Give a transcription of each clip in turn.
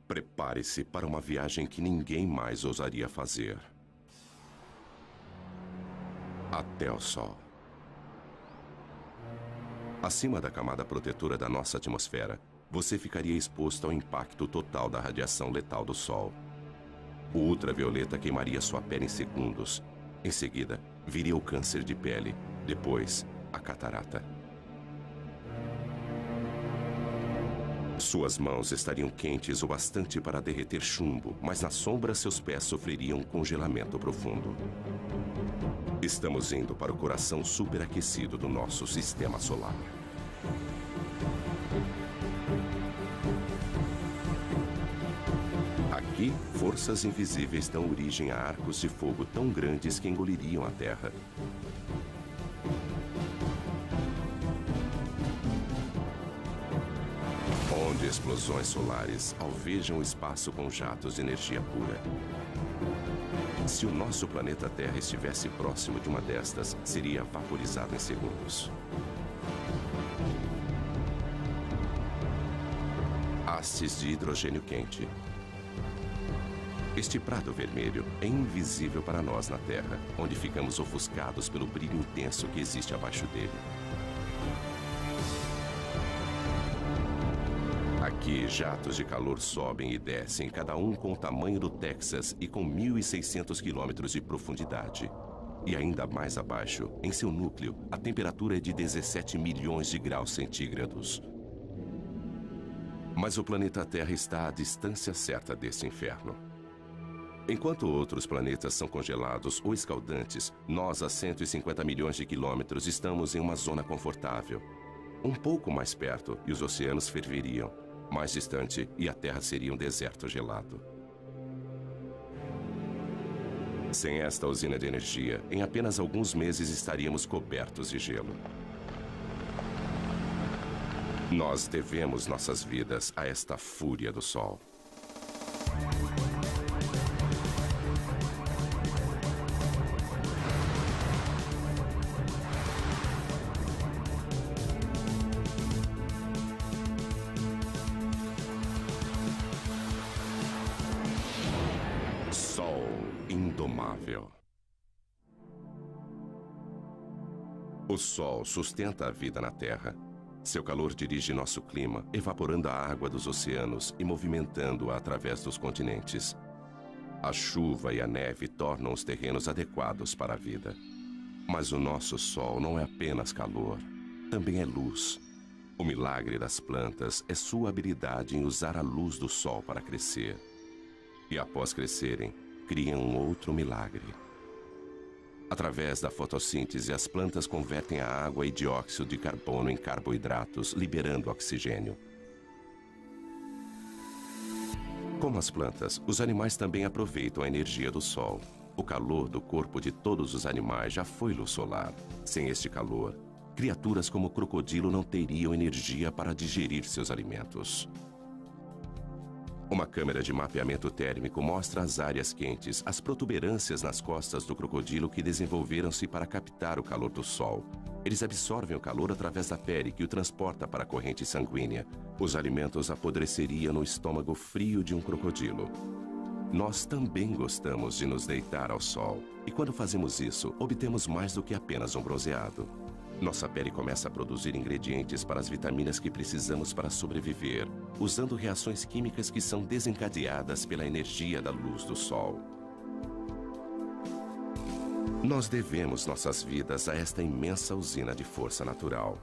Prepare-se para uma viagem que ninguém mais ousaria fazer. Até o Sol. Acima da camada protetora da nossa atmosfera, você ficaria exposto ao impacto total da radiação letal do Sol. O ultravioleta queimaria sua pele em segundos. Em seguida, viria o câncer de pele. Depois, a catarata. Suas mãos estariam quentes o bastante para derreter chumbo, mas na sombra seus pés sofreriam um congelamento profundo. Estamos indo para o coração superaquecido do nosso sistema solar. Aqui, forças invisíveis dão origem a arcos de fogo tão grandes que engoliriam a Terra. Onde explosões solares alvejam o espaço com jatos de energia pura. Se o nosso planeta Terra estivesse próximo de uma destas, seria vaporizado em segundos. Hastes de hidrogênio quente. Este prado vermelho é invisível para nós na Terra, onde ficamos ofuscados pelo brilho intenso que existe abaixo dele. Aqui, jatos de calor sobem e descem, cada um com o tamanho do Texas e com 1.600 quilômetros de profundidade. E ainda mais abaixo, em seu núcleo, a temperatura é de 17 milhões de graus centígrados. Mas o planeta Terra está à distância certa desse inferno. Enquanto outros planetas são congelados ou escaldantes, nós, a 150 milhões de quilômetros, estamos em uma zona confortável. Um pouco mais perto e os oceanos ferveriam. Mais distante e a Terra seria um deserto gelado. Sem esta usina de energia, em apenas alguns meses estaríamos cobertos de gelo. Nós devemos nossas vidas a esta fúria do Sol. Sol indomável. O Sol sustenta a vida na Terra. Seu calor dirige nosso clima, evaporando a água dos oceanos e movimentando-a através dos continentes. A chuva e a neve tornam os terrenos adequados para a vida. Mas o nosso Sol não é apenas calor, também é luz. O milagre das plantas é sua habilidade em usar a luz do Sol para crescer. E após crescerem, criam um outro milagre. Através da fotossíntese, as plantas convertem a água e dióxido de carbono em carboidratos, liberando oxigênio. Como as plantas, os animais também aproveitam a energia do Sol. O calor do corpo de todos os animais já foi luz solar. Sem este calor, criaturas como o crocodilo não teriam energia para digerir seus alimentos. Uma câmera de mapeamento térmico mostra as áreas quentes, as protuberâncias nas costas do crocodilo que desenvolveram-se para captar o calor do Sol. Eles absorvem o calor através da pele, que o transporta para a corrente sanguínea. Os alimentos apodreceriam no estômago frio de um crocodilo. Nós também gostamos de nos deitar ao sol. E quando fazemos isso, obtemos mais do que apenas um bronzeado. Nossa pele começa a produzir ingredientes para as vitaminas que precisamos para sobreviver, usando reações químicas que são desencadeadas pela energia da luz do Sol. Nós devemos nossas vidas a esta imensa usina de força natural.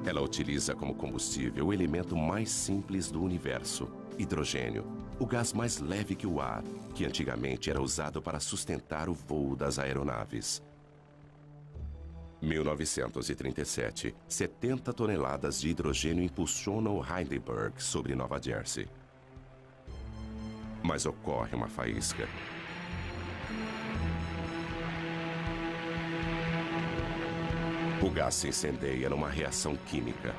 Ela utiliza como combustível o elemento mais simples do universo, hidrogênio, o gás mais leve que o ar, que antigamente era usado para sustentar o voo das aeronaves. 1937, 70 toneladas de hidrogênio impulsionam o Heidelberg sobre Nova Jersey. Mas ocorre uma faísca. O gás se incendeia numa reação química.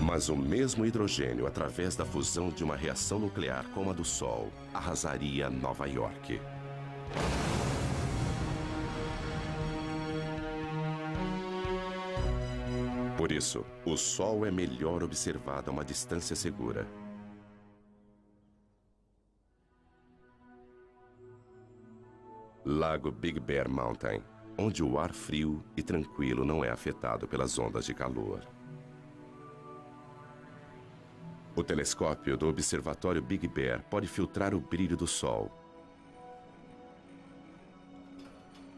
Mas o mesmo hidrogênio, através da fusão de uma reação nuclear como a do Sol, arrasaria Nova York. Por Por isso, o Sol é melhor observado a uma distância segura. Lago Big Bear Mountain, onde o ar frio e tranquilo não é afetado pelas ondas de calor. O telescópio do observatório Big Bear pode filtrar o brilho do Sol.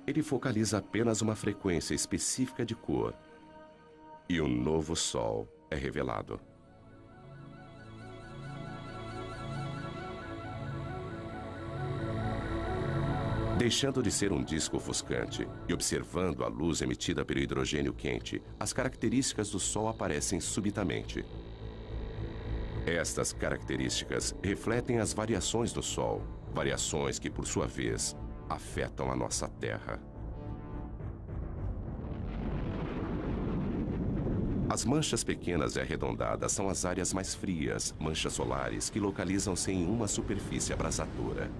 Ele focaliza apenas uma frequência específica de cor. E um novo Sol é revelado. Deixando de ser um disco ofuscante e observando a luz emitida pelo hidrogênio quente, as características do Sol aparecem subitamente. Estas características refletem as variações do Sol, variações que, por sua vez, afetam a nossa Terra. As manchas pequenas e arredondadas são as áreas mais frias, manchas solares que localizam-se em uma superfície abrasadora.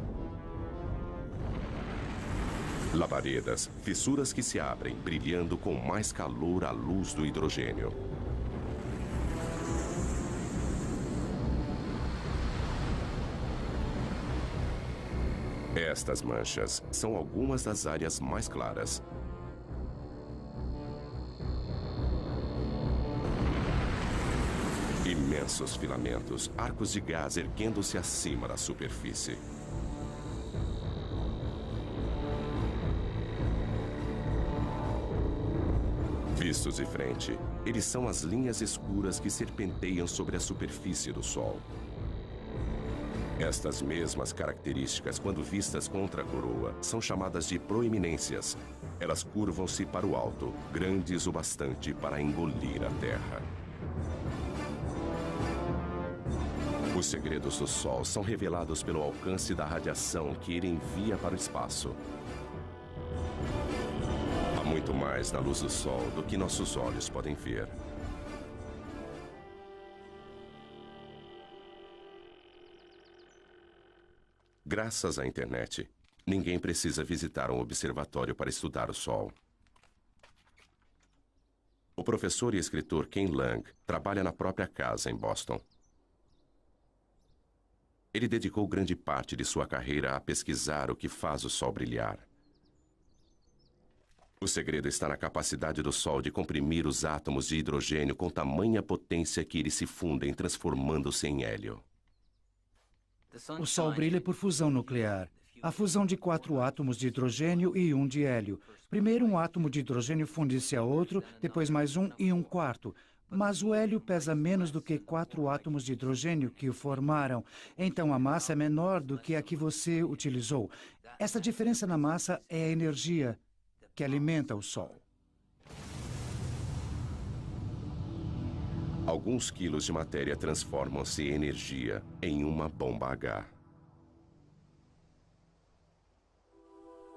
Labaredas, fissuras que se abrem, brilhando com mais calor à luz do hidrogênio. Estas manchas são algumas das áreas mais claras. Imensos filamentos, arcos de gás erguendo-se acima da superfície. Vistos de frente, eles são as linhas escuras que serpenteiam sobre a superfície do Sol. Estas mesmas características, quando vistas contra a coroa, são chamadas de proeminências. Elas curvam-se para o alto, grandes o bastante para engolir a Terra. Os segredos do Sol são revelados pelo alcance da radiação que ele envia para o espaço. Há muito mais na luz do Sol do que nossos olhos podem ver. Graças à internet, ninguém precisa visitar um observatório para estudar o Sol. O professor e escritor Ken Lang trabalha na própria casa em Boston. Ele dedicou grande parte de sua carreira a pesquisar o que faz o Sol brilhar. O segredo está na capacidade do Sol de comprimir os átomos de hidrogênio com tamanha potência que eles se fundem, transformando-se em hélio. O Sol brilha por fusão nuclear. A fusão de 4 átomos de hidrogênio e 1 de hélio. Primeiro um átomo de hidrogênio funde-se a outro, depois mais um e um quarto. Mas o hélio pesa menos do que 4 átomos de hidrogênio que o formaram. Então a massa é menor do que a que você utilizou. Essa diferença na massa é a energia que alimenta o Sol. Alguns quilos de matéria transformam-se em energia em uma bomba H.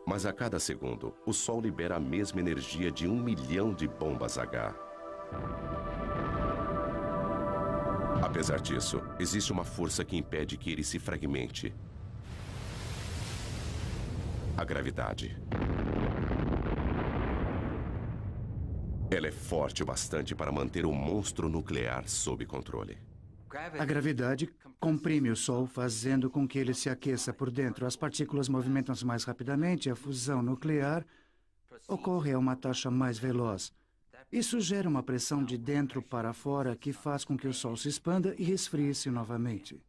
Mas a cada segundo, o Sol libera a mesma energia de 1 milhão de bombas H. Apesar disso, existe uma força que impede que ele se fragmente. A gravidade. Ela é forte o bastante para manter o monstro nuclear sob controle. A gravidade comprime o Sol, fazendo com que ele se aqueça por dentro. As partículas movimentam-se mais rapidamente e a fusão nuclear ocorre a uma taxa mais veloz. Isso gera uma pressão de dentro para fora que faz com que o Sol se expanda e resfrie-se novamente.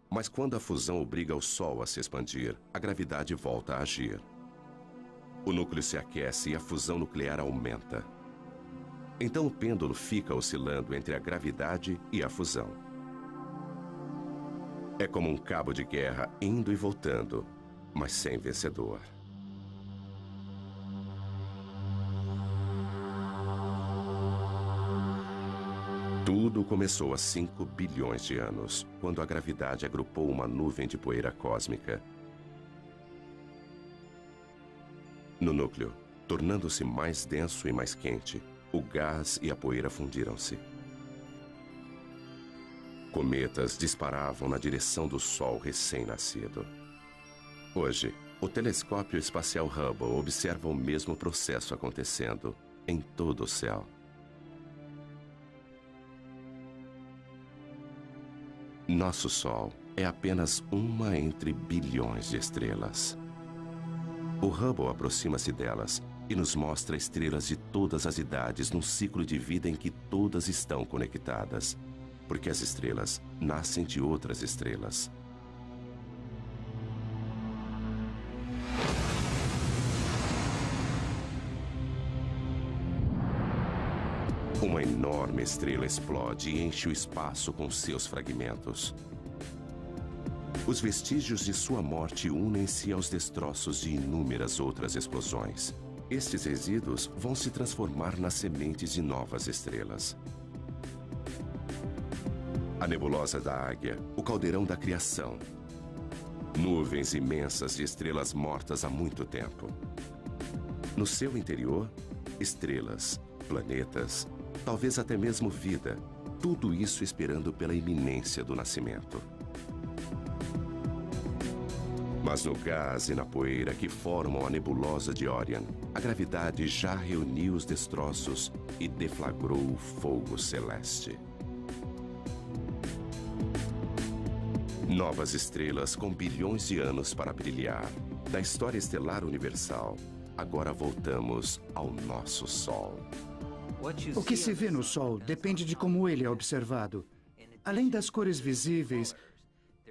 Mas quando a fusão obriga o Sol a se expandir, a gravidade volta a agir. O núcleo se aquece e a fusão nuclear aumenta. Então o pêndulo fica oscilando entre a gravidade e a fusão. É como um cabo de guerra indo e voltando, mas sem vencedor. Tudo começou há 5 bilhões de anos, quando a gravidade agrupou uma nuvem de poeira cósmica. No núcleo, tornando-se mais denso e mais quente, o gás e a poeira fundiram-se. Cometas disparavam na direção do Sol recém-nascido. Hoje, o telescópio espacial Hubble observa o mesmo processo acontecendo em todo o céu. Nosso Sol é apenas uma entre bilhões de estrelas. O Hubble aproxima-se delas e nos mostra estrelas de todas as idades num ciclo de vida em que todas estão conectadas, porque as estrelas nascem de outras estrelas. Uma enorme estrela explode e enche o espaço com seus fragmentos. Os vestígios de sua morte unem-se aos destroços de inúmeras outras explosões. Estes resíduos vão se transformar nas sementes de novas estrelas. A nebulosa da Águia, o caldeirão da criação. Nuvens imensas de estrelas mortas há muito tempo. No seu interior, estrelas, planetas, talvez até mesmo vida. Tudo isso esperando pela iminência do nascimento. Mas no gás e na poeira que formam a nebulosa de Orion, a gravidade já reuniu os destroços e deflagrou o fogo celeste. Novas estrelas com bilhões de anos para brilhar. Da história estelar universal, agora voltamos ao nosso Sol. O que se vê no Sol depende de como ele é observado. Além das cores visíveis,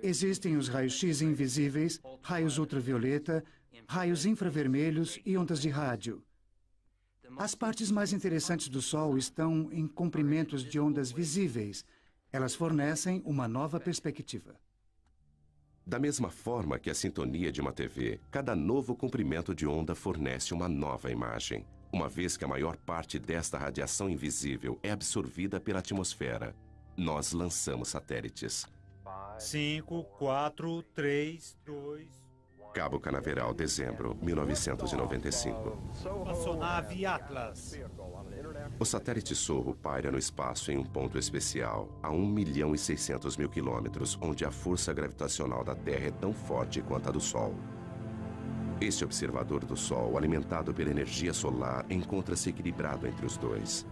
existem os raios-x invisíveis, raios ultravioleta, raios infravermelhos e ondas de rádio. As partes mais interessantes do Sol estão em comprimentos de ondas visíveis. Elas fornecem uma nova perspectiva. Da mesma forma que a sintonia de uma TV, cada novo comprimento de onda fornece uma nova imagem, uma vez que a maior parte desta radiação invisível é absorvida pela atmosfera. Nós lançamos satélites. 5, 4, 3, 2... Cabo Canaveral, dezembro, 1995. Espaçonave Atlas. O satélite Sorro paira no espaço em um ponto especial, a 1.600.000 quilômetros, onde a força gravitacional da Terra é tão forte quanto a do Sol. Este observador do Sol, alimentado pela energia solar, encontra-se equilibrado entre os dois.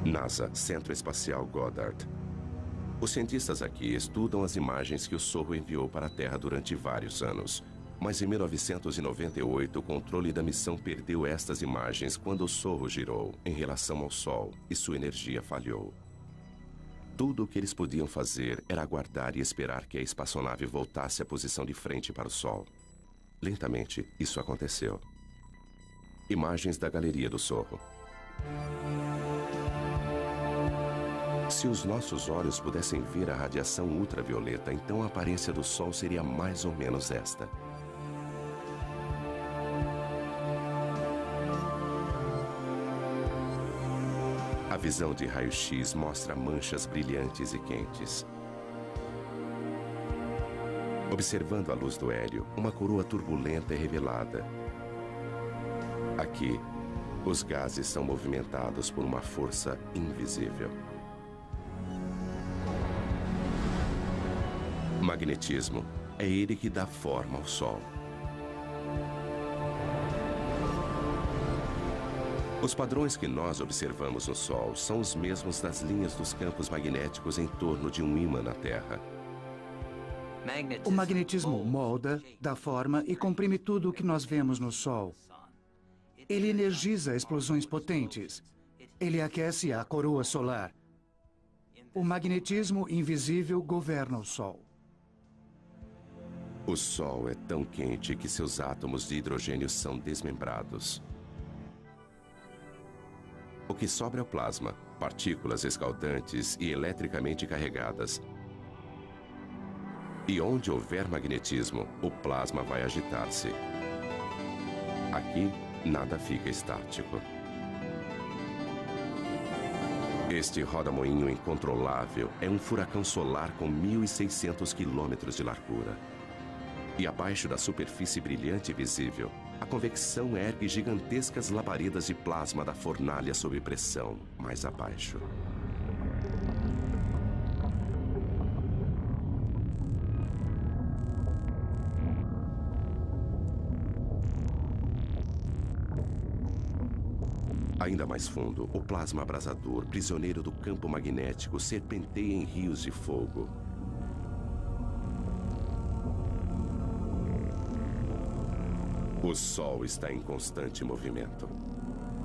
NASA, Centro Espacial Goddard. Os cientistas aqui estudam as imagens que o Sorro enviou para a Terra durante vários anos. Mas em 1998, o controle da missão perdeu estas imagens quando o Sorro girou em relação ao Sol e sua energia falhou. Tudo o que eles podiam fazer era aguardar e esperar que a espaçonave voltasse à posição de frente para o Sol. Lentamente, isso aconteceu. Imagens da galeria do Sorro. Se os nossos olhos pudessem ver a radiação ultravioleta, então a aparência do Sol seria mais ou menos esta. A visão de raio-x mostra manchas brilhantes e quentes. Observando a luz do hélio, uma coroa turbulenta é revelada. Aqui, os gases são movimentados por uma força invisível. Magnetismo. É ele que dá forma ao Sol. Os padrões que nós observamos no Sol são os mesmos das linhas dos campos magnéticos em torno de um ímã na Terra. O magnetismo molda, dá forma e comprime tudo o que nós vemos no Sol. Ele energiza explosões potentes. Ele aquece a coroa solar. O magnetismo invisível governa o Sol. O Sol é tão quente que seus átomos de hidrogênio são desmembrados. O que sobra é o plasma, partículas escaldantes e eletricamente carregadas. E onde houver magnetismo, o plasma vai agitar-se. Aqui, nada fica estático. Este roda-moinho incontrolável é um furacão solar com 1.600 quilômetros de largura. E abaixo da superfície brilhante e visível, a convecção ergue gigantescas labaredas de plasma da fornalha sob pressão, mais abaixo. Ainda mais fundo, o plasma abrasador, prisioneiro do campo magnético, serpenteia em rios de fogo. O Sol está em constante movimento.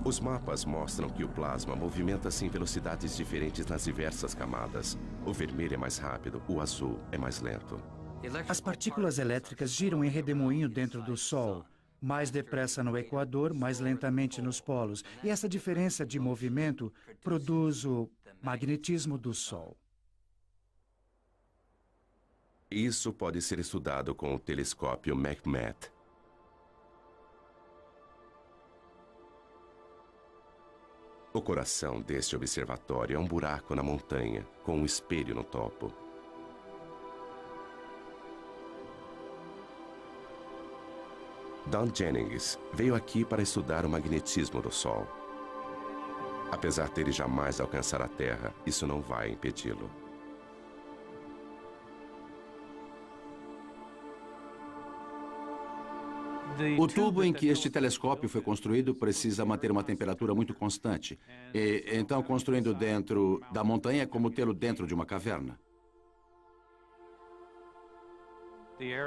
Os mapas mostram que o plasma movimenta-se em velocidades diferentes nas diversas camadas. O vermelho é mais rápido, o azul é mais lento. As partículas elétricas giram em redemoinho dentro do Sol. Mais depressa no Equador, mais lentamente nos polos. E essa diferença de movimento produz o magnetismo do Sol. Isso pode ser estudado com o telescópio McMath. O coração deste observatório é um buraco na montanha, com um espelho no topo. Don Jennings veio aqui para estudar o magnetismo do Sol. Apesar dele jamais alcançar a Terra, isso não vai impedi-lo. O tubo em que este telescópio foi construído precisa manter uma temperatura muito constante. E, então, construindo dentro da montanha é como tê-lo dentro de uma caverna.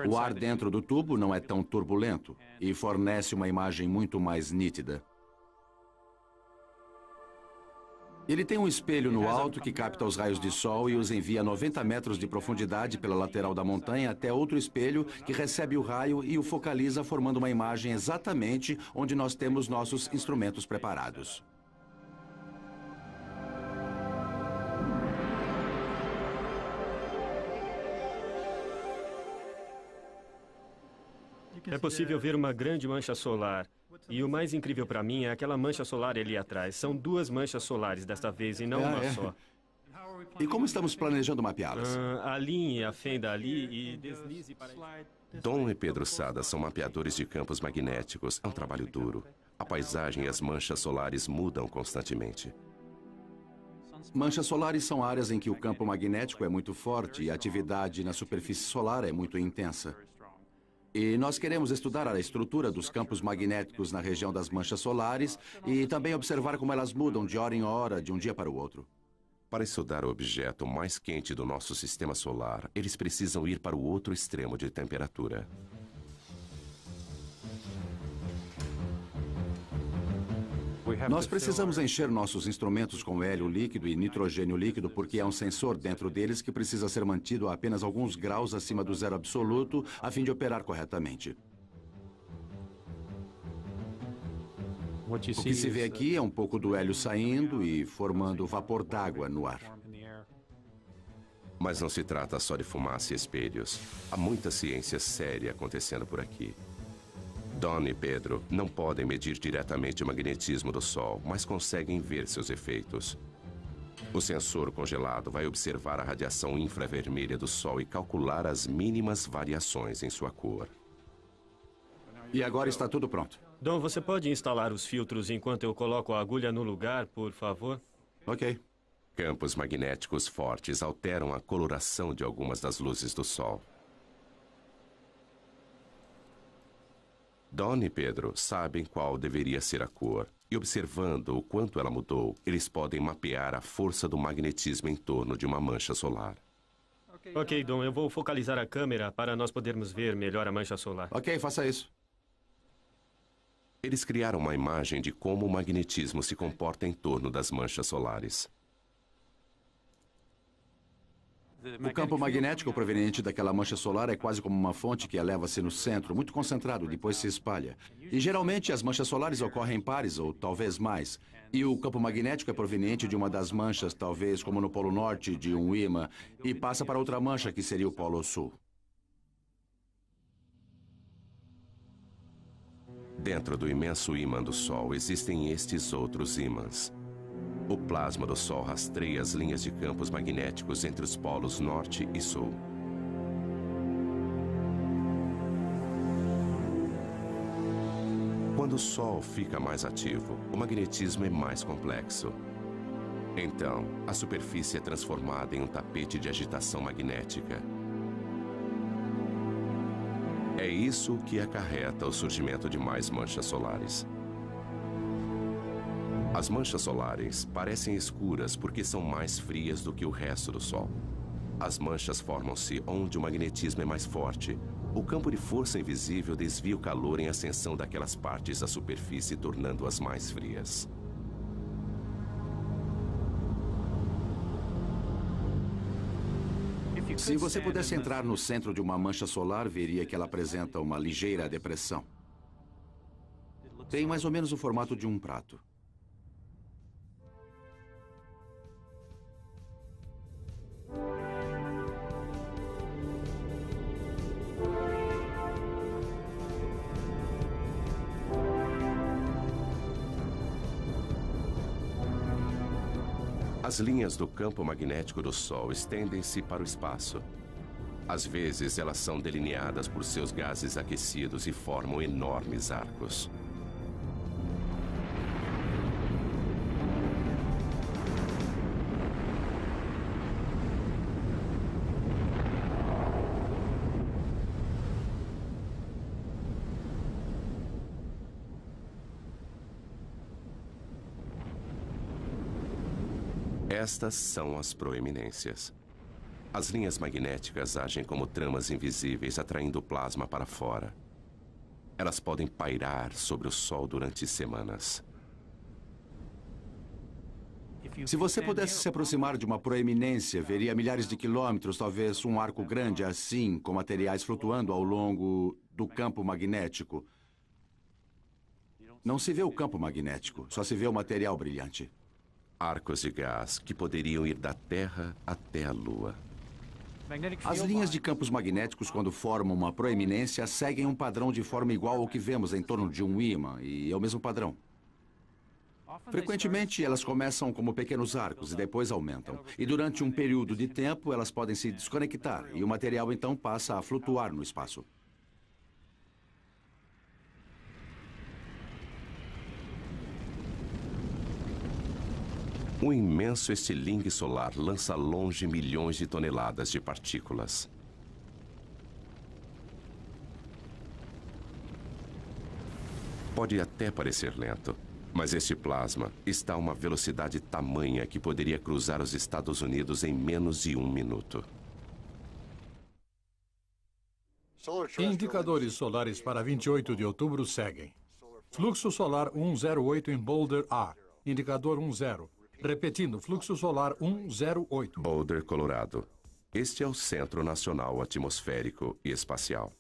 O ar dentro do tubo não é tão turbulento e fornece uma imagem muito mais nítida. Ele tem um espelho no alto que capta os raios de sol e os envia a 90 metros de profundidade pela lateral da montanha até outro espelho que recebe o raio e o focaliza, formando uma imagem exatamente onde nós temos nossos instrumentos preparados. É possível ver uma grande mancha solar. E o mais incrível para mim é aquela mancha solar ali atrás. São duas manchas solares desta vez e não uma só. E como estamos planejando mapeá-las? Alinhe a fenda ali e deslize para... Don e Pedro Sada são mapeadores de campos magnéticos. É um trabalho duro. A paisagem e as manchas solares mudam constantemente. Manchas solares são áreas em que o campo magnético é muito forte e a atividade na superfície solar é muito intensa. E nós queremos estudar a estrutura dos campos magnéticos na região das manchas solares e também observar como elas mudam de hora em hora, de um dia para o outro. Para estudar o objeto mais quente do nosso sistema solar, eles precisam ir para o outro extremo de temperatura. Nós precisamos encher nossos instrumentos com hélio líquido e nitrogênio líquido porque há um sensor dentro deles que precisa ser mantido a apenas alguns graus acima do zero absoluto a fim de operar corretamente. O que se vê aqui é um pouco do hélio saindo e formando vapor d'água no ar. Mas não se trata só de fumaça e espelhos. Há muita ciência séria acontecendo por aqui. Don e Pedro não podem medir diretamente o magnetismo do Sol, mas conseguem ver seus efeitos. O sensor congelado vai observar a radiação infravermelha do Sol e calcular as mínimas variações em sua cor. E agora está tudo pronto. Don, você pode instalar os filtros enquanto eu coloco a agulha no lugar, por favor? Ok. Campos magnéticos fortes alteram a coloração de algumas das luzes do Sol. Don e Pedro sabem qual deveria ser a cor, e observando o quanto ela mudou, eles podem mapear a força do magnetismo em torno de uma mancha solar. Ok, Don, eu vou focalizar a câmera para nós podermos ver melhor a mancha solar. Ok, faça isso. Eles criaram uma imagem de como o magnetismo se comporta em torno das manchas solares. O campo magnético proveniente daquela mancha solar é quase como uma fonte que eleva-se no centro, muito concentrado, depois se espalha. E geralmente as manchas solares ocorrem em pares, ou talvez mais. E o campo magnético é proveniente de uma das manchas, talvez como no Polo Norte, de um ímã, e passa para outra mancha, que seria o Polo Sul. Dentro do imenso ímã do Sol existem estes outros ímãs. O plasma do Sol rastreia as linhas de campos magnéticos entre os polos norte e sul. Quando o Sol fica mais ativo, o magnetismo é mais complexo. Então, a superfície é transformada em um tapete de agitação magnética. É isso que acarreta o surgimento de mais manchas solares. As manchas solares parecem escuras porque são mais frias do que o resto do Sol. As manchas formam-se onde o magnetismo é mais forte. O campo de força invisível desvia o calor em ascensão daquelas partes da superfície, tornando-as mais frias. Se você pudesse entrar no centro de uma mancha solar, veria que ela apresenta uma ligeira depressão. Tem mais ou menos o formato de um prato. As linhas do campo magnético do Sol estendem-se para o espaço. Às vezes, elas são delineadas por seus gases aquecidos e formam enormes arcos. Estas são as proeminências. As linhas magnéticas agem como tramas invisíveis, atraindo o plasma para fora. Elas podem pairar sobre o Sol durante semanas. Se você pudesse se aproximar de uma proeminência, veria milhares de quilômetros, talvez um arco grande assim, com materiais flutuando ao longo do campo magnético. Não se vê o campo magnético, só se vê o material brilhante. Arcos de gás que poderiam ir da Terra até a Lua. As linhas de campos magnéticos, quando formam uma proeminência, seguem um padrão de forma igual ao que vemos em torno de um ímã, e é o mesmo padrão. Frequentemente, elas começam como pequenos arcos e depois aumentam. E durante um período de tempo, elas podem se desconectar, e o material então passa a flutuar no espaço. Um imenso estilingue solar lança longe milhões de toneladas de partículas. Pode até parecer lento, mas este plasma está a uma velocidade tamanha que poderia cruzar os Estados Unidos em menos de 1 minuto. Indicadores solares para 28 de outubro seguem. Fluxo solar 108 em Boulder A. Indicador 10. Repetindo, fluxo solar 108. Boulder, Colorado. Este é o Centro Nacional Atmosférico e Espacial.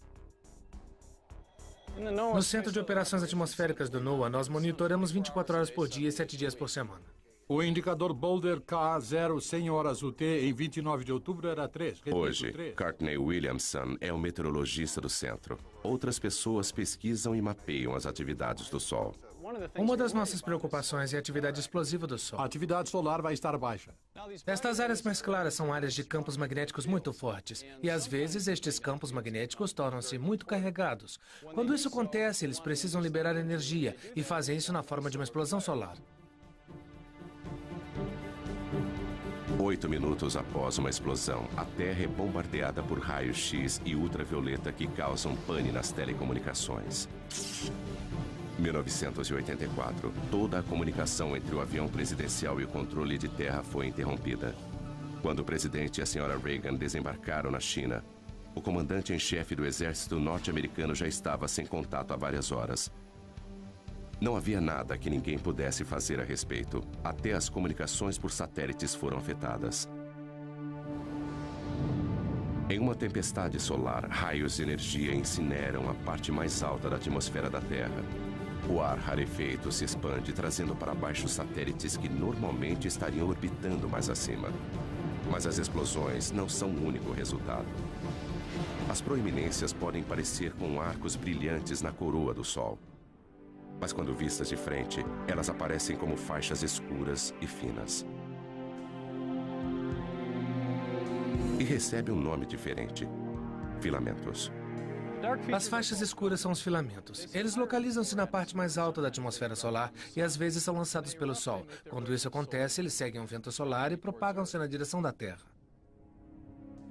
No Centro de Operações Atmosféricas do NOAA, nós monitoramos 24 horas por dia e 7 dias por semana. O indicador Boulder K0 100 horas UT em 29 de outubro era 3. Repito, Hoje, 3. Courtney Williamson é o meteorologista do centro. Outras pessoas pesquisam e mapeiam as atividades do Sol. Uma das nossas preocupações é a atividade explosiva do Sol. A atividade solar vai estar baixa. Estas áreas mais claras são áreas de campos magnéticos muito fortes, e às vezes estes campos magnéticos tornam-se muito carregados. Quando isso acontece, eles precisam liberar energia, e fazem isso na forma de uma explosão solar. 8 minutos após uma explosão, a Terra é bombardeada por raios X e ultravioleta que causam pane nas telecomunicações. 1984, toda a comunicação entre o avião presidencial e o controle de terra foi interrompida. Quando o presidente e a senhora Reagan desembarcaram na China, o comandante em chefe do exército norte-americano já estava sem contato há várias horas. Não havia nada que ninguém pudesse fazer a respeito. Até as comunicações por satélites foram afetadas. Em uma tempestade solar, raios de energia incineram a parte mais alta da atmosfera da Terra. O ar rarefeito se expande, trazendo para baixo satélites que normalmente estariam orbitando mais acima. Mas as explosões não são o único resultado. As proeminências podem parecer com arcos brilhantes na coroa do Sol. Mas quando vistas de frente, elas aparecem como faixas escuras e finas. E recebe um nome diferente: filamentos. As faixas escuras são os filamentos. Eles localizam-se na parte mais alta da atmosfera solar e às vezes são lançados pelo Sol. Quando isso acontece, eles seguem um vento solar e propagam-se na direção da Terra.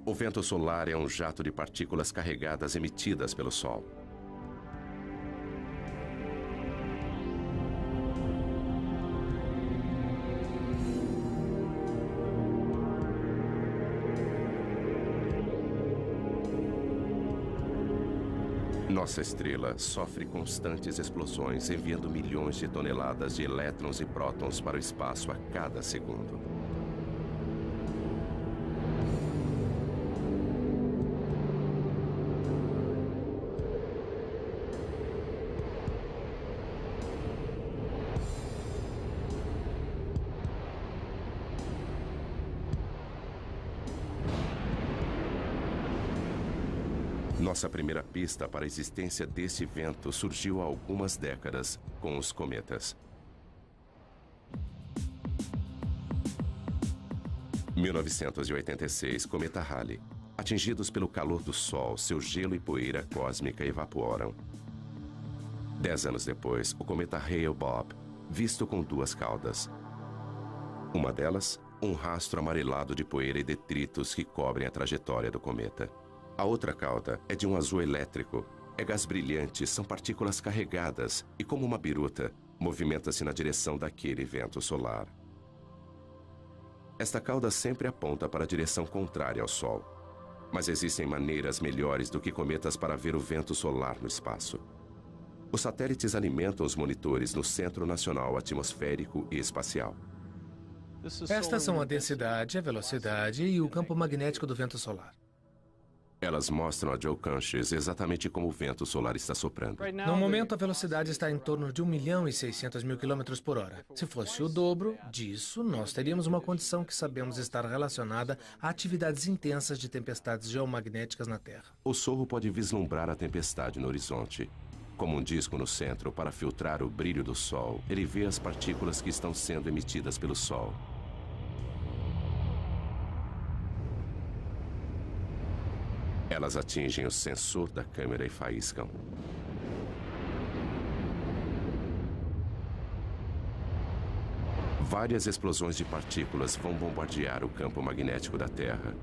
O vento solar é um jato de partículas carregadas emitidas pelo Sol. Nossa estrela sofre constantes explosões, enviando milhões de toneladas de elétrons e prótons para o espaço a cada segundo. Nossa primeira pista para a existência desse vento surgiu há algumas décadas com os cometas. 1986, cometa Halley. Atingidos pelo calor do Sol, seu gelo e poeira cósmica evaporam. 10 anos depois, o cometa Hale-Bopp, visto com duas caudas. Uma delas, um rastro amarelado de poeira e detritos que cobrem a trajetória do cometa. A outra cauda é de um azul elétrico. É gás brilhante, são partículas carregadas e, como uma biruta, movimenta-se na direção daquele vento solar. Esta cauda sempre aponta para a direção contrária ao Sol. Mas existem maneiras melhores do que cometas para ver o vento solar no espaço. Os satélites alimentam os monitores no Centro Nacional Atmosférico e Espacial. Estas são a densidade, a velocidade e o campo magnético do vento solar. Elas mostram a Joe Canches exatamente como o vento solar está soprando. No momento, a velocidade está em torno de 1.600.000 km por hora. Se fosse o dobro disso, nós teríamos uma condição que sabemos estar relacionada a atividades intensas de tempestades geomagnéticas na Terra. O sorro pode vislumbrar a tempestade no horizonte. Como um disco no centro para filtrar o brilho do Sol, ele vê as partículas que estão sendo emitidas pelo Sol. Elas atingem o sensor da câmera e faiscam. Várias explosões de partículas vão bombardear o campo magnético da Terra.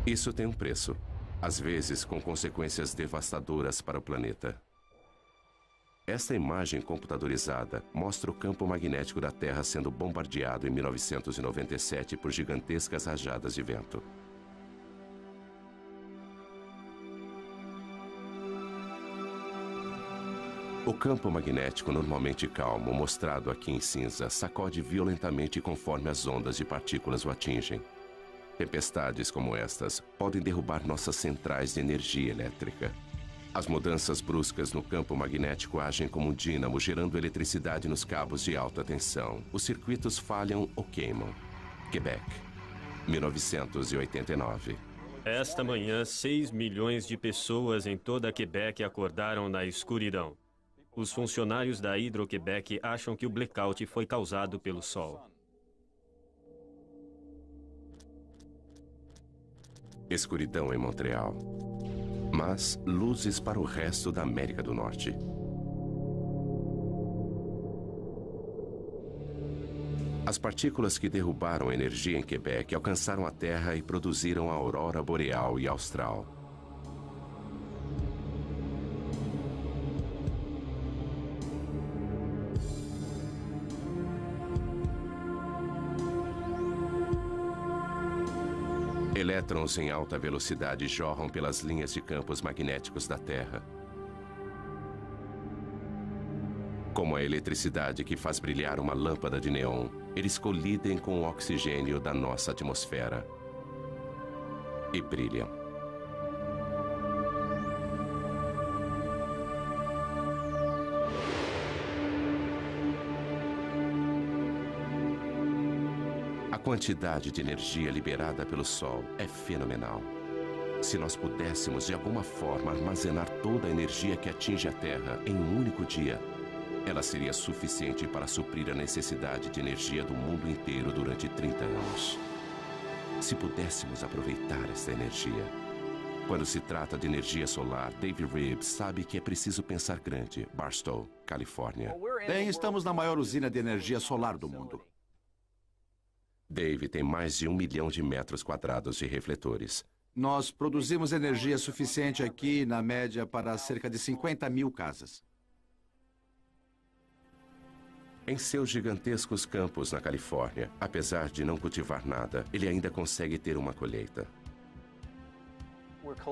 Isso tem um preço, às vezes com consequências devastadoras para o planeta. Esta imagem computadorizada mostra o campo magnético da Terra sendo bombardeado em 1997 por gigantescas rajadas de vento. O campo magnético normalmente calmo, mostrado aqui em cinza, sacode violentamente conforme as ondas de partículas o atingem. Tempestades como estas podem derrubar nossas centrais de energia elétrica. As mudanças bruscas no campo magnético agem como um dínamo, gerando eletricidade nos cabos de alta tensão. Os circuitos falham ou queimam. Quebec, 1989. Esta manhã, 6 milhões de pessoas em toda Quebec acordaram na escuridão. Os funcionários da Hydro-Québec acham que o blackout foi causado pelo Sol. Escuridão em Montreal. Mas luzes para o resto da América do Norte. As partículas que derrubaram energia em Quebec alcançaram a Terra e produziram a aurora boreal e austral. Elétrons em alta velocidade jorram pelas linhas de campos magnéticos da Terra. Como a eletricidade que faz brilhar uma lâmpada de neon, eles colidem com o oxigênio da nossa atmosfera e brilham. A quantidade de energia liberada pelo Sol é fenomenal. Se nós pudéssemos, de alguma forma, armazenar toda a energia que atinge a Terra em um único dia, ela seria suficiente para suprir a necessidade de energia do mundo inteiro durante 30 anos. Se pudéssemos aproveitar esta energia. Quando se trata de energia solar, Dave Reeves sabe que é preciso pensar grande. Barstow, Califórnia. Bem, estamos na maior usina de energia solar do mundo. Dave tem mais de 1 milhão de metros quadrados de refletores. Nós produzimos energia suficiente aqui, na média, para cerca de 50 mil casas. Em seus gigantescos campos na Califórnia, apesar de não cultivar nada, ele ainda consegue ter uma colheita.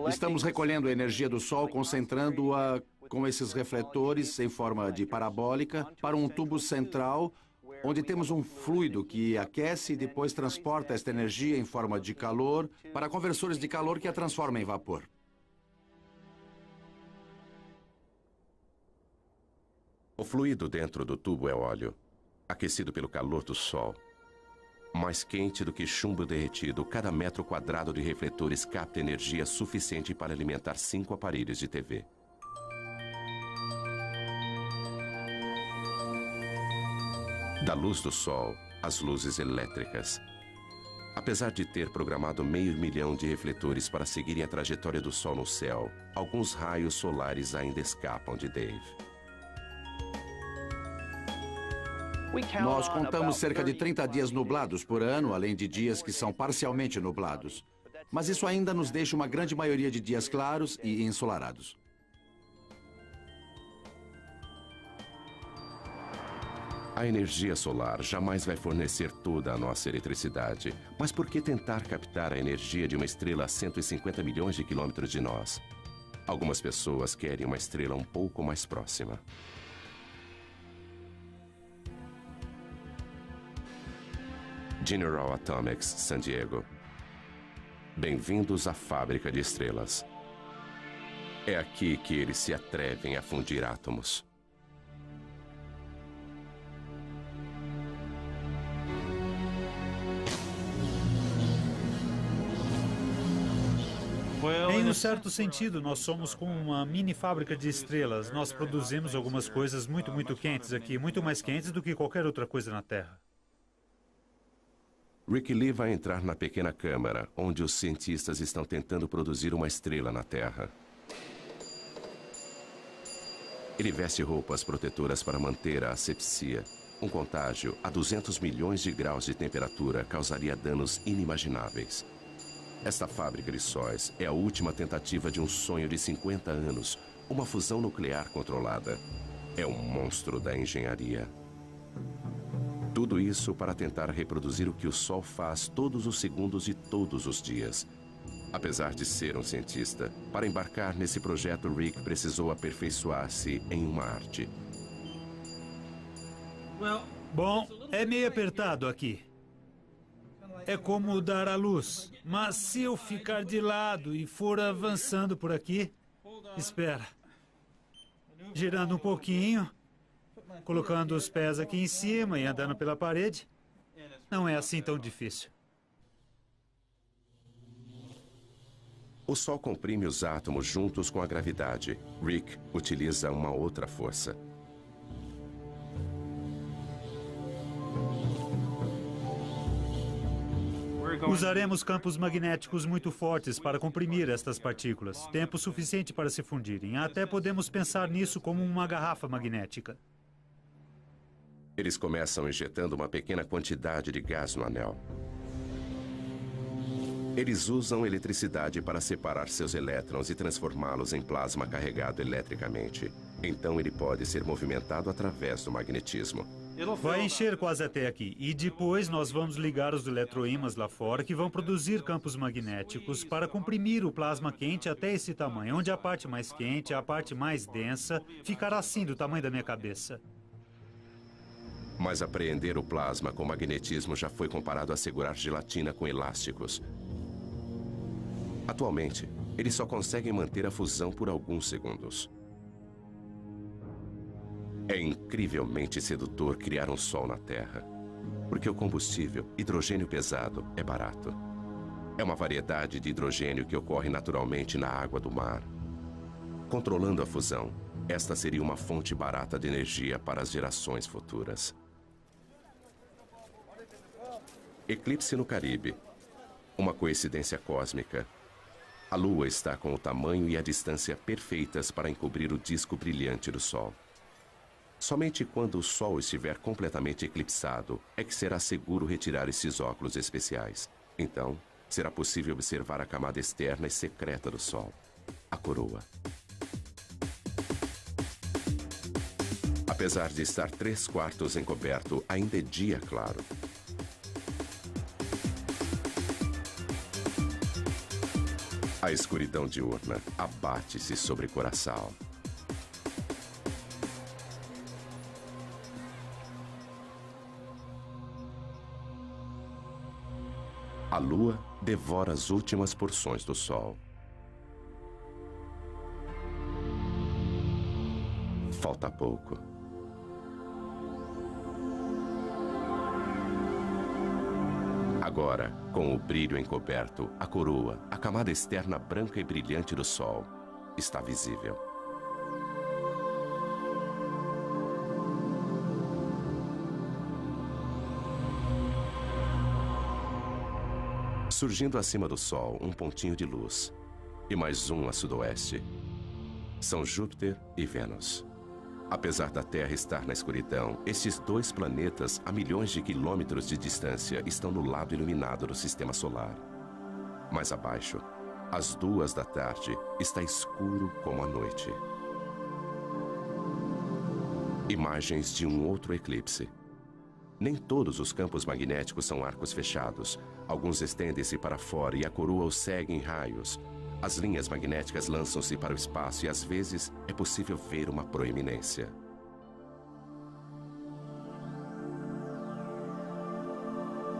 Estamos recolhendo a energia do Sol, concentrando-a com esses refletores em forma de parabólica para um tubo central, onde temos um fluido que aquece e depois transporta esta energia em forma de calor para conversores de calor que a transformam em vapor. O fluido dentro do tubo é óleo, aquecido pelo calor do sol. Mais quente do que chumbo derretido, cada metro quadrado de refletores capta energia suficiente para alimentar 5 aparelhos de TV. Da luz do sol, às luzes elétricas. Apesar de ter programado 500 mil de refletores para seguirem a trajetória do sol no céu, alguns raios solares ainda escapam de Dave. Nós contamos cerca de 30 dias nublados por ano, além de dias que são parcialmente nublados. Mas isso ainda nos deixa uma grande maioria de dias claros e ensolarados. A energia solar jamais vai fornecer toda a nossa eletricidade. Mas por que tentar captar a energia de uma estrela a 150 milhões de quilômetros de nós? Algumas pessoas querem uma estrela um pouco mais próxima. General Atomics, San Diego. Bem-vindos à fábrica de estrelas. É aqui que eles se atrevem a fundir átomos. Em um certo sentido, nós somos como uma mini fábrica de estrelas. Nós produzimos algumas coisas muito quentes aqui, muito mais quentes do que qualquer outra coisa na Terra. Rick Lee vai entrar na pequena câmara, onde os cientistas estão tentando produzir uma estrela na Terra. Ele veste roupas protetoras para manter a asepsia. Um contágio a 200 milhões de graus de temperatura causaria danos inimagináveis. Esta fábrica de sóis é a última tentativa de um sonho de 50 anos, uma fusão nuclear controlada. É um monstro da engenharia. Tudo isso para tentar reproduzir o que o Sol faz todos os segundos de todos os dias. Apesar de ser um cientista, para embarcar nesse projeto, Rick precisou aperfeiçoar-se em uma arte. Bom, é meio apertado aqui. É como dar à luz. Mas se eu ficar de lado e for avançando por aqui... Espera. Girando um pouquinho... Colocando os pés aqui em cima e andando pela parede, não é assim tão difícil. O Sol comprime os átomos juntos com a gravidade. Rick utiliza uma outra força. Usaremos campos magnéticos muito fortes para comprimir estas partículas. Tempo suficiente para se fundirem. Até podemos pensar nisso como uma garrafa magnética. Eles começam injetando uma pequena quantidade de gás no anel. Eles usam eletricidade para separar seus elétrons e transformá-los em plasma carregado eletricamente. Então ele pode ser movimentado através do magnetismo. Vai encher quase até aqui. E depois nós vamos ligar os eletroímãs lá fora que vão produzir campos magnéticos para comprimir o plasma quente até esse tamanho, onde a parte mais quente, a parte mais densa, ficará assim do tamanho da minha cabeça. Mas apreender o plasma com magnetismo já foi comparado a segurar gelatina com elásticos. Atualmente, eles só conseguem manter a fusão por alguns segundos. É incrivelmente sedutor criar um sol na Terra, porque o combustível, hidrogênio pesado, é barato. É uma variedade de hidrogênio que ocorre naturalmente na água do mar. Controlando a fusão, esta seria uma fonte barata de energia para as gerações futuras. Eclipse no Caribe. Uma coincidência cósmica. A Lua está com o tamanho e a distância perfeitas para encobrir o disco brilhante do Sol. Somente quando o Sol estiver completamente eclipsado é que será seguro retirar esses óculos especiais. Então, será possível observar a camada externa e secreta do Sol, a coroa. Apesar de estar 3/4 encoberto, ainda é dia claro. A escuridão diurna abate-se sobre Curaçao. A lua devora as últimas porções do sol. Falta pouco. Agora, com o brilho encoberto, a coroa, a camada externa branca e brilhante do sol, está visível. Surgindo acima do Sol, um pontinho de luz. E mais um a sudoeste. São Júpiter e Vênus. Apesar da Terra estar na escuridão, estes dois planetas, a milhões de quilômetros de distância, estão no lado iluminado do Sistema Solar. Mais abaixo, às 2 da tarde, está escuro como a noite. Imagens de um outro eclipse. Nem todos os campos magnéticos são arcos fechados. Alguns estendem-se para fora e a coroa os segue em raios. As linhas magnéticas lançam-se para o espaço e, às vezes, é possível ver uma proeminência.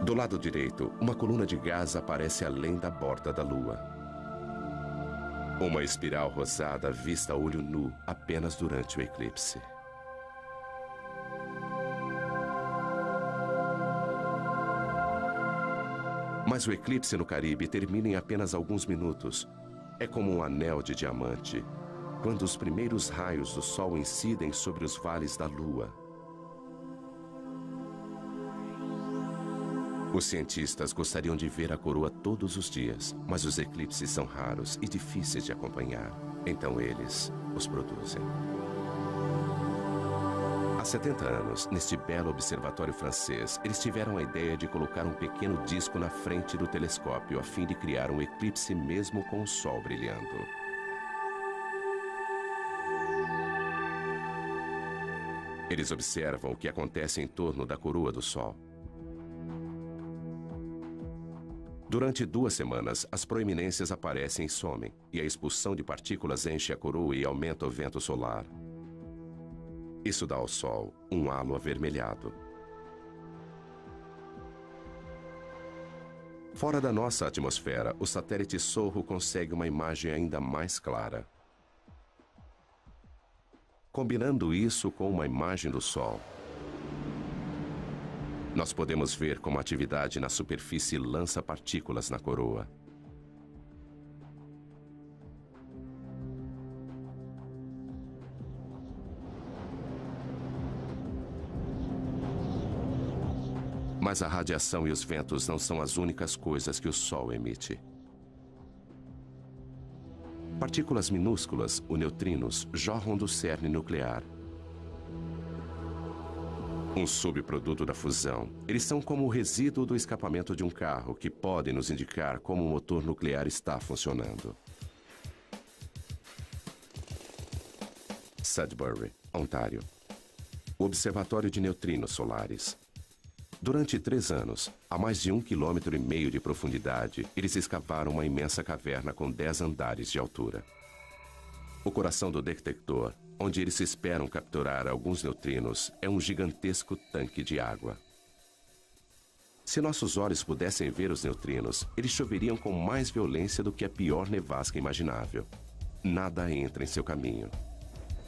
Do lado direito, uma coluna de gás aparece além da borda da Lua. Uma espiral rosada vista a olho nu apenas durante o eclipse. Mas o eclipse no Caribe termina em apenas alguns minutos. É como um anel de diamante, quando os primeiros raios do Sol incidem sobre os vales da Lua. Os cientistas gostariam de ver a coroa todos os dias, mas os eclipses são raros e difíceis de acompanhar. Então eles os produzem. Há 70 anos, neste belo observatório francês, eles tiveram a ideia de colocar um pequeno disco na frente do telescópio a fim de criar um eclipse mesmo com o Sol brilhando. Eles observam o que acontece em torno da coroa do Sol. Durante 2 semanas, as proeminências aparecem e somem, e a expulsão de partículas enche a coroa e aumenta o vento solar. Isso dá ao Sol um halo avermelhado. Fora da nossa atmosfera, o satélite Sorro consegue uma imagem ainda mais clara. Combinando isso com uma imagem do Sol, nós podemos ver como a atividade na superfície lança partículas na coroa. Mas a radiação e os ventos não são as únicas coisas que o Sol emite. Partículas minúsculas, os neutrinos, jorram do cerne nuclear. Um subproduto da fusão. Eles são como o resíduo do escapamento de um carro, que podem nos indicar como o motor nuclear está funcionando. Sudbury, Ontário. O Observatório de Neutrinos Solares. Durante 3 anos, a mais de 1,5 km de profundidade, eles escavaram uma imensa caverna com 10 andares de altura. O coração do detector, onde eles esperam capturar alguns neutrinos, é um gigantesco tanque de água. Se nossos olhos pudessem ver os neutrinos, eles choveriam com mais violência do que a pior nevasca imaginável. Nada entra em seu caminho.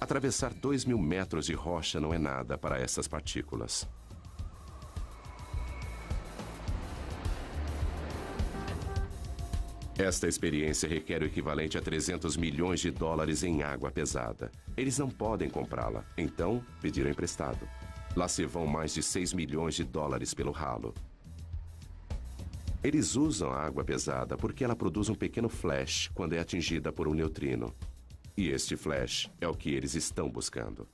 Atravessar 2.000 metros de rocha não é nada para essas partículas. Esta experiência requer o equivalente a 300 milhões de dólares em água pesada. Eles não podem comprá-la, então pediram emprestado. Lá se vão mais de 6 milhões de dólares pelo ralo. Eles usam a água pesada porque ela produz um pequeno flash quando é atingida por um neutrino. E este flash é o que eles estão buscando.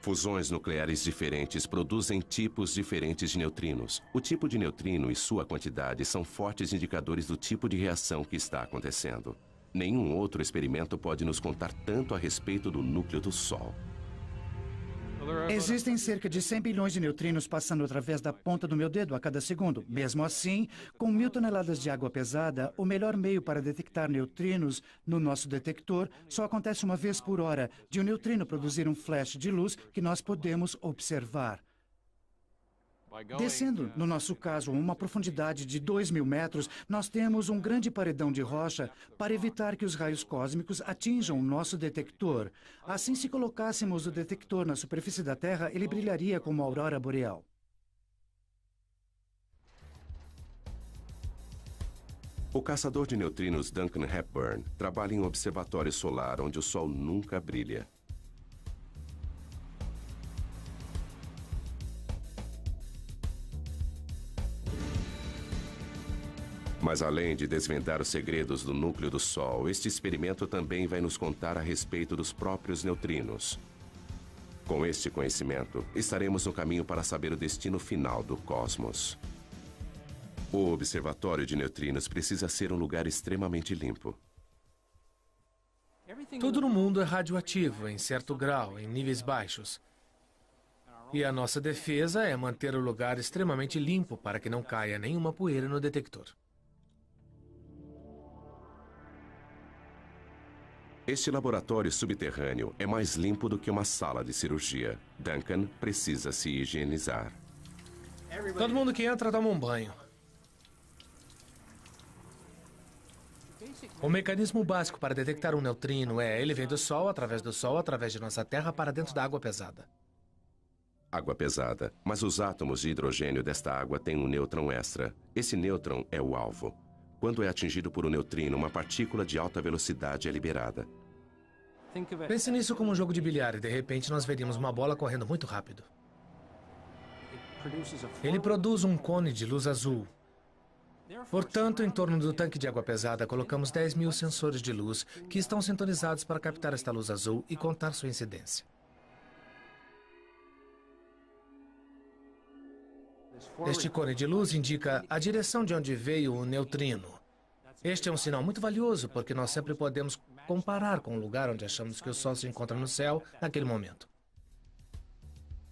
Fusões nucleares diferentes produzem tipos diferentes de neutrinos. O tipo de neutrino e sua quantidade são fortes indicadores do tipo de reação que está acontecendo. Nenhum outro experimento pode nos contar tanto a respeito do núcleo do Sol. Existem cerca de 100 bilhões de neutrinos passando através da ponta do meu dedo a cada segundo. Mesmo assim, com 1.000 toneladas de água pesada, o melhor meio para detectar neutrinos no nosso detector só acontece uma vez por hora, de um neutrino produzir um flash de luz que nós podemos observar. Descendo, no nosso caso, uma profundidade de 2.000 metros, nós temos um grande paredão de rocha para evitar que os raios cósmicos atinjam o nosso detector. Assim, se colocássemos o detector na superfície da Terra, ele brilharia como a aurora boreal. O caçador de neutrinos Duncan Hepburn trabalha em um observatório solar onde o Sol nunca brilha. Mas além de desvendar os segredos do núcleo do Sol, este experimento também vai nos contar a respeito dos próprios neutrinos. Com este conhecimento, estaremos no caminho para saber o destino final do cosmos. O observatório de neutrinos precisa ser um lugar extremamente limpo. Tudo no mundo é radioativo, em certo grau, em níveis baixos. E a nossa defesa é manter o lugar extremamente limpo para que não caia nenhuma poeira no detector. Este laboratório subterrâneo é mais limpo do que uma sala de cirurgia. Duncan precisa se higienizar. Todo mundo que entra toma um banho. O mecanismo básico para detectar um neutrino é: ele vem do Sol, através de nossa Terra, para dentro da água pesada. Água pesada, mas os átomos de hidrogênio desta água têm um nêutron extra. Esse nêutron é o alvo. Quando é atingido por um neutrino, uma partícula de alta velocidade é liberada. Pense nisso como um jogo de bilhar e, de repente, nós veríamos uma bola correndo muito rápido. Ele produz um cone de luz azul. Portanto, em torno do tanque de água pesada, colocamos 10.000 sensores de luz que estão sintonizados para captar esta luz azul e contar sua incidência. Este cone de luz indica a direção de onde veio o neutrino. Este é um sinal muito valioso, porque nós sempre podemos comparar com o lugar onde achamos que o Sol se encontra no céu naquele momento.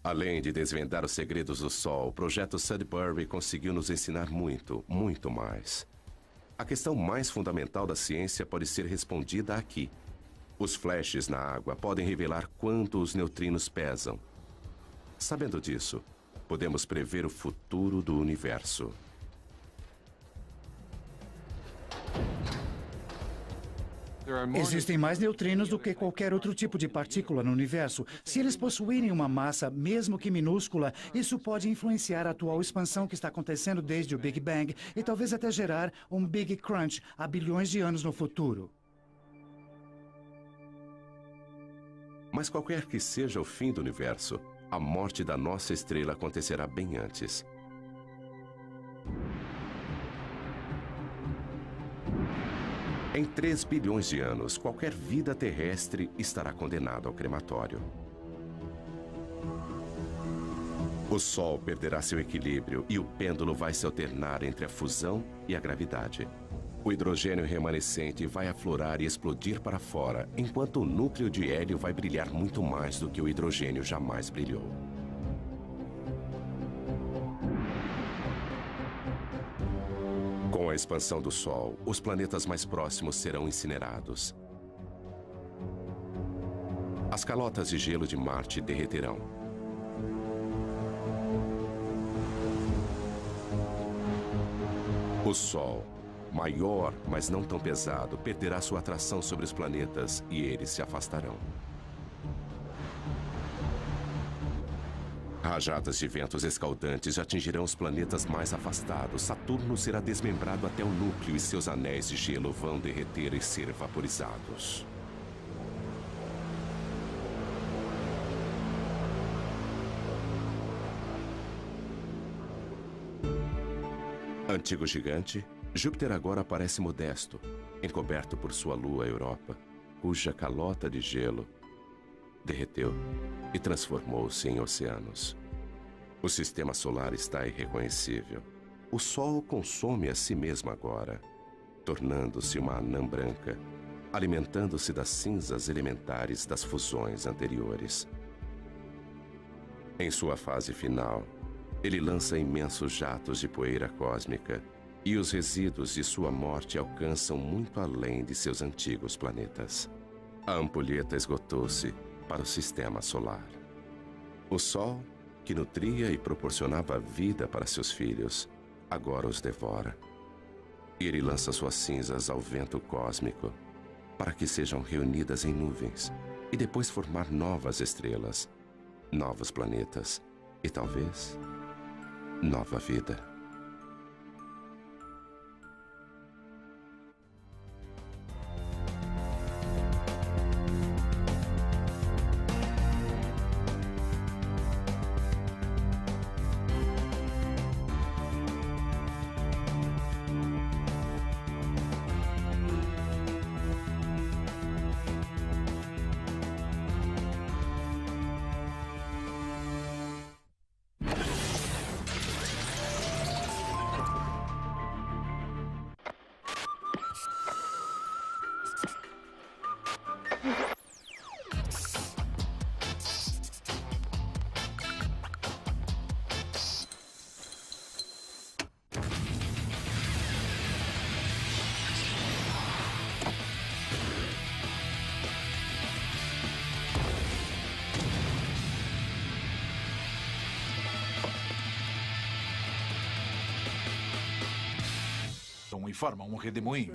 Além de desvendar os segredos do Sol, o projeto Sudbury conseguiu nos ensinar muito, muito mais. A questão mais fundamental da ciência pode ser respondida aqui. Os flashes na água podem revelar quanto os neutrinos pesam. Sabendo disso, podemos prever o futuro do universo. Existem mais neutrinos do que qualquer outro tipo de partícula no universo. Se eles possuírem uma massa, mesmo que minúscula, isso pode influenciar a atual expansão que está acontecendo desde o Big Bang e talvez até gerar um Big Crunch há bilhões de anos no futuro. Mas qualquer que seja o fim do universo, a morte da nossa estrela acontecerá bem antes. Em 3 bilhões de anos, qualquer vida terrestre estará condenada ao crematório. O Sol perderá seu equilíbrio e o pêndulo vai se alternar entre a fusão e a gravidade. O hidrogênio remanescente vai aflorar e explodir para fora, enquanto o núcleo de hélio vai brilhar muito mais do que o hidrogênio jamais brilhou. Com a expansão do Sol, os planetas mais próximos serão incinerados. As calotas de gelo de Marte derreterão. O Sol, maior, mas não tão pesado, perderá sua atração sobre os planetas e eles se afastarão. Rajadas de ventos escaldantes atingirão os planetas mais afastados. Saturno será desmembrado até o núcleo e seus anéis de gelo vão derreter e ser vaporizados. Antigo gigante, Júpiter agora parece modesto, encoberto por sua lua Europa, cuja calota de gelo derreteu e transformou-se em oceanos. O sistema solar está irreconhecível. O Sol consome a si mesmo agora, tornando-se uma anã branca, alimentando-se das cinzas elementares das fusões anteriores. Em sua fase final, ele lança imensos jatos de poeira cósmica e os resíduos de sua morte alcançam muito além de seus antigos planetas. A ampulheta esgotou-se para o sistema solar. O Sol, que nutria e proporcionava vida para seus filhos, agora os devora. E ele lança suas cinzas ao vento cósmico para que sejam reunidas em nuvens e depois formar novas estrelas, novos planetas e talvez nova vida. Informa um redemoinho.